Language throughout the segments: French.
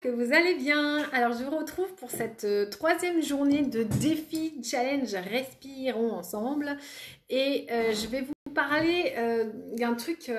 Que vous allez bien. Alors je vous retrouve pour cette troisième journée de défi challenge Respirons ensemble et je vais vous parler d'un truc,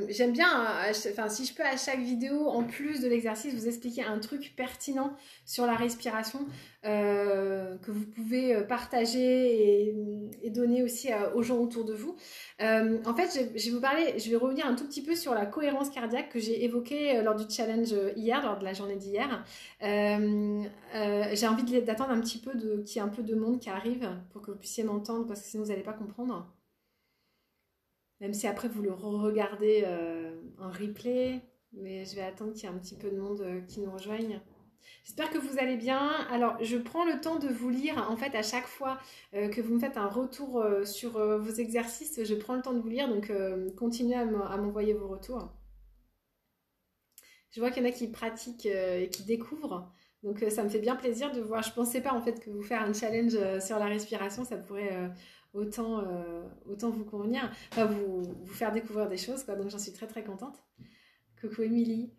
j'aime bien, enfin si je peux à chaque vidéo, en plus de l'exercice, vous expliquer un truc pertinent sur la respiration que vous pouvez partager et donner aussi aux gens autour de vous. En fait, je vais vous parler, je vais revenir un tout petit peu sur la cohérence cardiaque que j'ai évoquée lors du challenge hier, lors de la journée d'hier. J'ai envie d'attendre un petit peu qu'il y ait un peu de monde qui arrive pour que vous puissiez m'entendre parce que sinon vous n'allez pas comprendre. Même si après vous le regardez en replay, mais je vais attendre qu'il y ait un petit peu de monde qui nous rejoigne. J'espère que vous allez bien. Alors, je prends le temps de vous lire, en fait, à chaque fois que vous me faites un retour sur vos exercices, je prends le temps de vous lire, donc continuez à m'envoyer vos retours. Je vois qu'il y en a qui pratiquent et qui découvrent, donc ça me fait bien plaisir de voir. Je ne pensais pas, en fait, que vous faire un challenge sur la respiration, ça pourrait autant vous convenir, enfin, vous faire découvrir des choses, quoi. Donc j'en suis très, très contente. Coucou Émilie.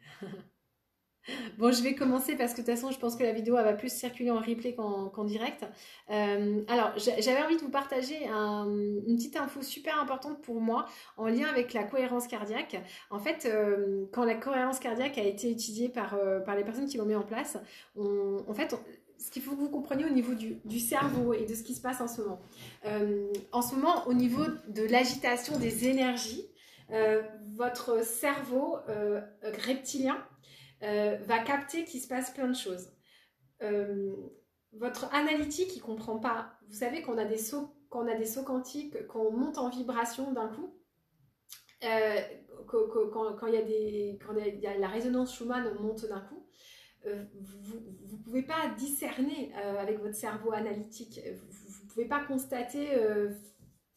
Bon, je vais commencer parce que de toute façon, je pense que la vidéo elle va plus circuler en replay qu'en direct. Alors, j'avais envie de vous partager une petite info super importante pour moi en lien avec la cohérence cardiaque. En fait, quand la cohérence cardiaque a été étudiée par les personnes qui l'ont mis en place, ce qu'il faut que vous compreniez au niveau du cerveau et de ce qui se passe en ce moment. En ce moment, au niveau de l'agitation des énergies, votre cerveau reptilien va capter qu'il se passe plein de choses. Votre analytique, il ne comprend pas. Vous savez qu'on a des sauts, quantiques, qu'on monte en vibration d'un coup. Quand il y a la résonance Schumann monte d'un coup, vous ne pouvez pas discerner avec votre cerveau analytique. Vous ne pouvez pas constater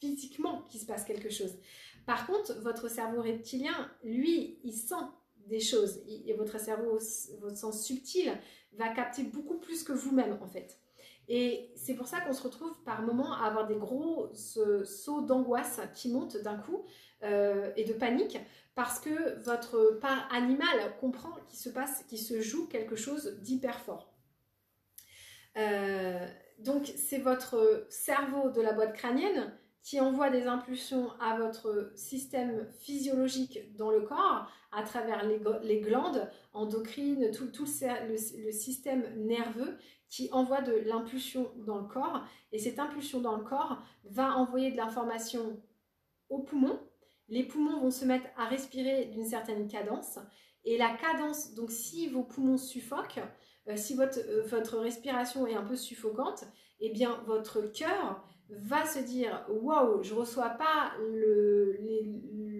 physiquement qu'il se passe quelque chose. Par contre, votre cerveau reptilien, lui, il sent des choses. Et votre cerveau, votre sens subtil, va capter beaucoup plus que vous-même, en fait. Et c'est pour ça qu'on se retrouve par moments à avoir des gros sauts d'angoisse qui montent d'un coup et de panique parce que votre part animale comprend qu'il se joue quelque chose d'hyper fort. Donc c'est votre cerveau de la boîte crânienne qui envoie des impulsions à votre système physiologique dans le corps à travers les glandes endocrines, tout le système nerveux qui envoie de l'impulsion dans le corps. Et cette impulsion dans le corps va envoyer de l'information aux poumons. Les poumons vont se mettre à respirer d'une certaine cadence. Et la cadence, donc si vos poumons suffoquent, si votre respiration est un peu suffocante, eh bien votre cœur va se dire « Wow, je ne reçois pas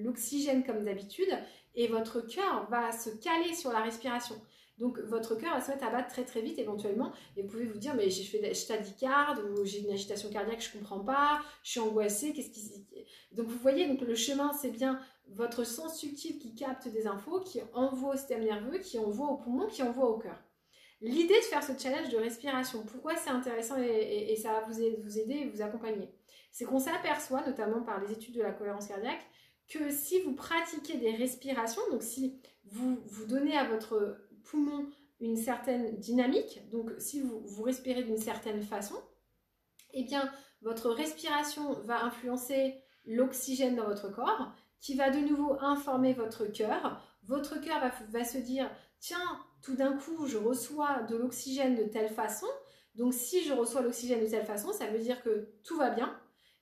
l'oxygène comme d'habitude » et votre cœur va se caler sur la respiration. Donc votre cœur va se mettre à battre très très vite éventuellement et vous pouvez vous dire mais j'ai fait des tachycarde ou j'ai une agitation cardiaque, je ne comprends pas, je suis angoissée, Donc vous voyez, donc le chemin c'est bien votre sens subtil qui capte des infos, qui envoie au système nerveux, qui envoie au poumon, qui envoie au cœur. L'idée de faire ce challenge de respiration, pourquoi c'est intéressant et ça va vous aider et vous accompagner, c'est qu'on s'aperçoit, notamment par les études de la cohérence cardiaque, que si vous pratiquez des respirations, donc si vous donnez à votre poumon une certaine dynamique, donc si vous respirez d'une certaine façon, eh bien votre respiration va influencer l'oxygène dans votre corps, qui va de nouveau informer votre cœur. Votre cœur va se dire « Tiens, tout d'un coup, je reçois de l'oxygène de telle façon. Donc, si je reçois l'oxygène de telle façon, ça veut dire que tout va bien. »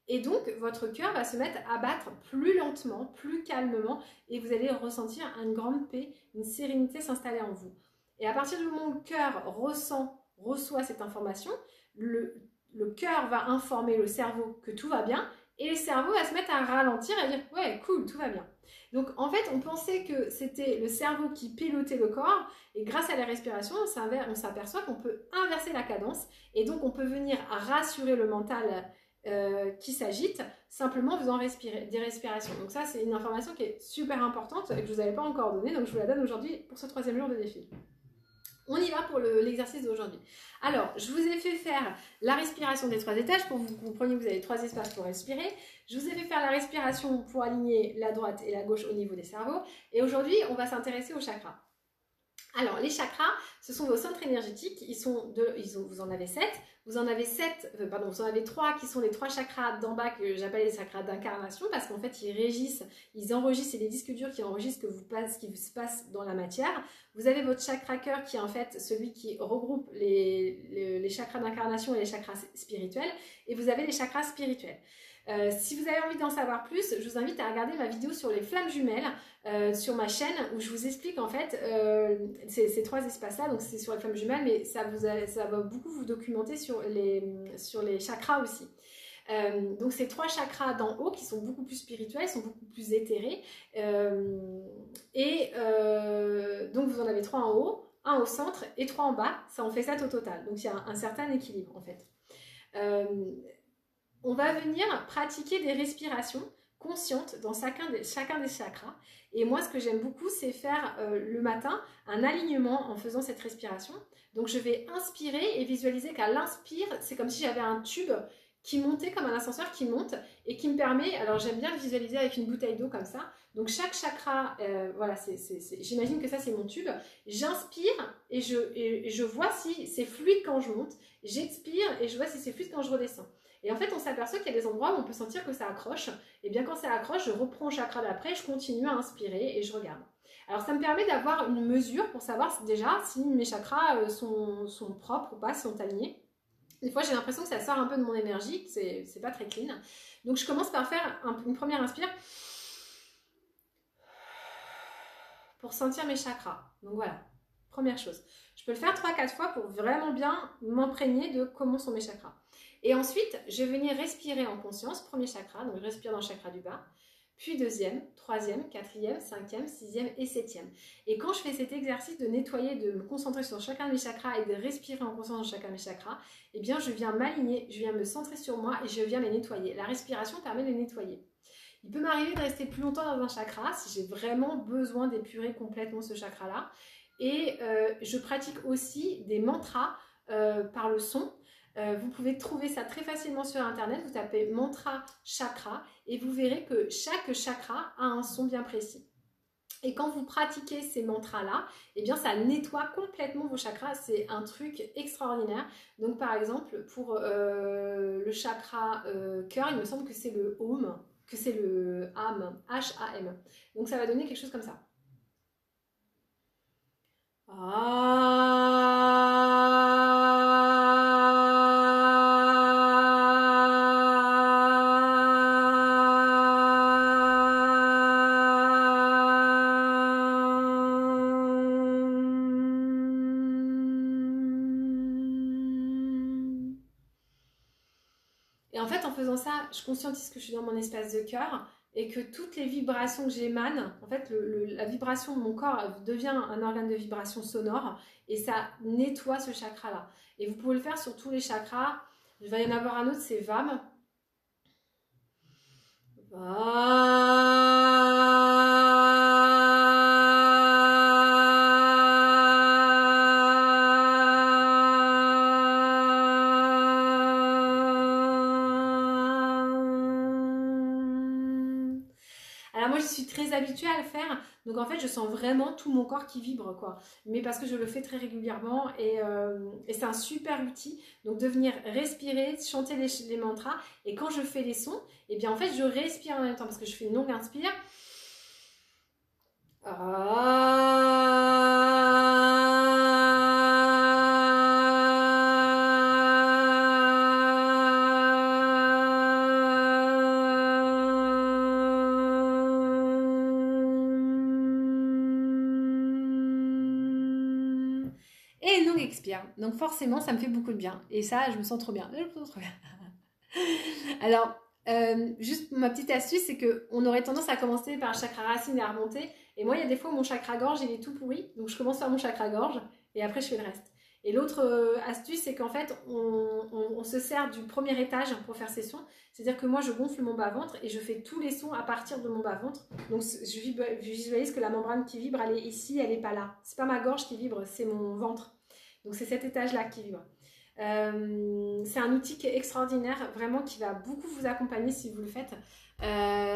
Et donc, votre cœur va se mettre à battre plus lentement, plus calmement, et vous allez ressentir une grande paix, une sérénité s'installer en vous. Et à partir du moment où le cœur reçoit cette information, le cœur va informer le cerveau que tout va bien, et le cerveau va se mettre à ralentir et à dire « Ouais, cool, tout va bien ». Donc en fait, on pensait que c'était le cerveau qui pilotait le corps, et grâce à la respiration, on s'aperçoit qu'on peut inverser la cadence, et donc on peut venir rassurer le mental qui s'agite, simplement en faisant des respirations. Donc ça, c'est une information qui est super importante, et que je ne vous avais pas encore donnée, donc je vous la donne aujourd'hui pour ce troisième jour de défi. On y va pour l'exercice d'aujourd'hui. Alors, je vous ai fait faire la respiration des 3 étages pour que vous compreniez que vous avez 3 espaces pour respirer. Je vous ai fait faire la respiration pour aligner la droite et la gauche au niveau des cerveaux. Et aujourd'hui, on va s'intéresser au chakra. Alors, les chakras, ce sont vos centres énergétiques. Vous en avez 7. Vous en avez 3 qui sont les 3 chakras d'en bas que j'appelle les chakras d'incarnation parce qu'en fait, ils enregistrent, c'est les disques durs qui enregistrent ce qui se passe dans la matière. Vous avez votre chakra cœur qui est en fait celui qui regroupe les chakras d'incarnation et les chakras spirituels. Et vous avez les chakras spirituels. Si vous avez envie d'en savoir plus, je vous invite à regarder ma vidéo sur les flammes jumelles sur ma chaîne où je vous explique en fait ces 3 espaces-là. Donc c'est sur les flammes jumelles, mais ça va beaucoup vous documenter sur les chakras aussi. Donc ces 3 chakras d'en haut qui sont beaucoup plus spirituels, sont beaucoup plus éthérés. Donc vous en avez 3 en haut, 1 au centre et 3 en bas. Ça en fait 7 au total. Donc il y a un certain équilibre en fait. On va venir pratiquer des respirations conscientes dans chacun des chakras. Et moi, ce que j'aime beaucoup, c'est faire le matin un alignement en faisant cette respiration. Donc, je vais inspirer et visualiser qu'à l'inspire, c'est comme si j'avais un tube qui montait comme un ascenseur qui monte et qui me permet, alors j'aime bien le visualiser avec une bouteille d'eau comme ça. Donc, chaque chakra, voilà, j'imagine que ça, c'est mon tube. J'inspire et je vois si c'est fluide quand je monte. J'expire et je vois si c'est fluide quand je redescends. Et en fait, on s'aperçoit qu'il y a des endroits où on peut sentir que ça accroche. Et bien quand ça accroche, je reprends au chakra d'après, je continue à inspirer et je regarde. Alors ça me permet d'avoir une mesure pour savoir déjà si mes chakras sont propres ou pas, sont alignés. Des fois, j'ai l'impression que ça sort un peu de mon énergie, que c'est pas très clean. Donc je commence par faire une première inspire pour sentir mes chakras. Donc voilà, première chose. Je peux le faire 3-4 fois pour vraiment bien m'imprégner de comment sont mes chakras. Et ensuite, je vais venir respirer en conscience, premier chakra, donc je respire dans le chakra du bas, puis deuxième, troisième, quatrième, cinquième, sixième et septième. Et quand je fais cet exercice de nettoyer, de me concentrer sur chacun de mes chakras et de respirer en conscience dans chacun de mes chakras, eh bien je viens m'aligner, je viens me centrer sur moi et je viens les nettoyer. La respiration permet de les nettoyer. Il peut m'arriver de rester plus longtemps dans un chakra si j'ai vraiment besoin d'épurer complètement ce chakra-là. Et je pratique aussi des mantras par le son. Vous pouvez trouver ça très facilement sur internet, vous tapez mantra chakra et vous verrez que chaque chakra a un son bien précis. Et quand vous pratiquez ces mantras-là, eh bien ça nettoie complètement vos chakras, c'est un truc extraordinaire. Donc par exemple, pour le chakra cœur, il me semble que c'est le Om, que c'est le Ham, H-A-M. Donc ça va donner quelque chose comme ça. Et en fait, en faisant ça, je conscientise que je suis dans mon espace de cœur et que toutes les vibrations que j'émane, en fait, la vibration de mon corps devient un organe de vibration sonore et ça nettoie ce chakra-là. Et vous pouvez le faire sur tous les chakras. Il va y en avoir un autre, c'est VAM. Alors moi je suis très habituée à le faire, donc en fait je sens vraiment tout mon corps qui vibre quoi. Mais parce que je le fais très régulièrement et c'est un super outil. Donc de venir respirer, chanter les mantras et quand je fais les sons, et bien en fait je respire en même temps parce que je fais une longue inspire. Et une longue expire. Donc forcément, ça me fait beaucoup de bien. Et ça, je me sens trop bien. Je me sens trop bien. Alors, juste ma petite astuce, c'est qu'on aurait tendance à commencer par le chakra racine et à remonter. Et moi, il y a des fois où mon chakra gorge, il est tout pourri. Donc, je commence par mon chakra gorge et après, je fais le reste. Et l'autre astuce, c'est qu'en fait, on se sert du premier étage pour faire ces sons. C'est-à-dire que moi, je gonfle mon bas-ventre et je fais tous les sons à partir de mon bas-ventre. Donc, je visualise que la membrane qui vibre, elle est ici, elle n'est pas là. C'est pas ma gorge qui vibre, c'est mon ventre. Donc, c'est cet étage-là qui vibre. C'est un outil qui est extraordinaire, vraiment qui va beaucoup vous accompagner si vous le faites.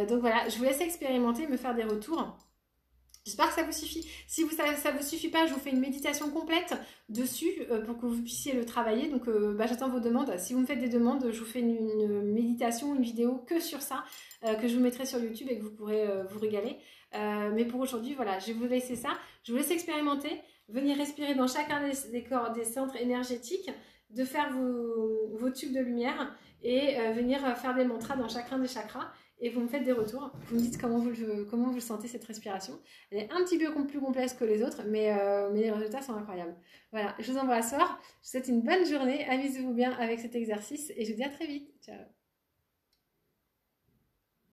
Donc voilà, je vous laisse expérimenter, me faire des retours. J'espère que ça vous suffit. Si ça vous suffit pas, je vous fais une méditation complète dessus pour que vous puissiez le travailler. Donc, j'attends vos demandes. Si vous me faites des demandes, je vous fais une méditation, une vidéo que sur ça, que je vous mettrai sur YouTube et que vous pourrez vous régaler. Mais pour aujourd'hui, voilà, je vais vous laisser ça. Je vous laisse expérimenter. Venir respirer dans chacun des corps, des centres énergétiques, de faire vos tubes de lumière et venir faire des mantras dans chacun des chakras. Et vous me faites des retours. Vous me dites comment vous le sentez, cette respiration. Elle est un petit peu plus complexe que les autres, mais les résultats sont incroyables. Voilà, je vous embrasse fort. Je vous souhaite une bonne journée. Amusez-vous bien avec cet exercice et je vous dis à très vite. Ciao.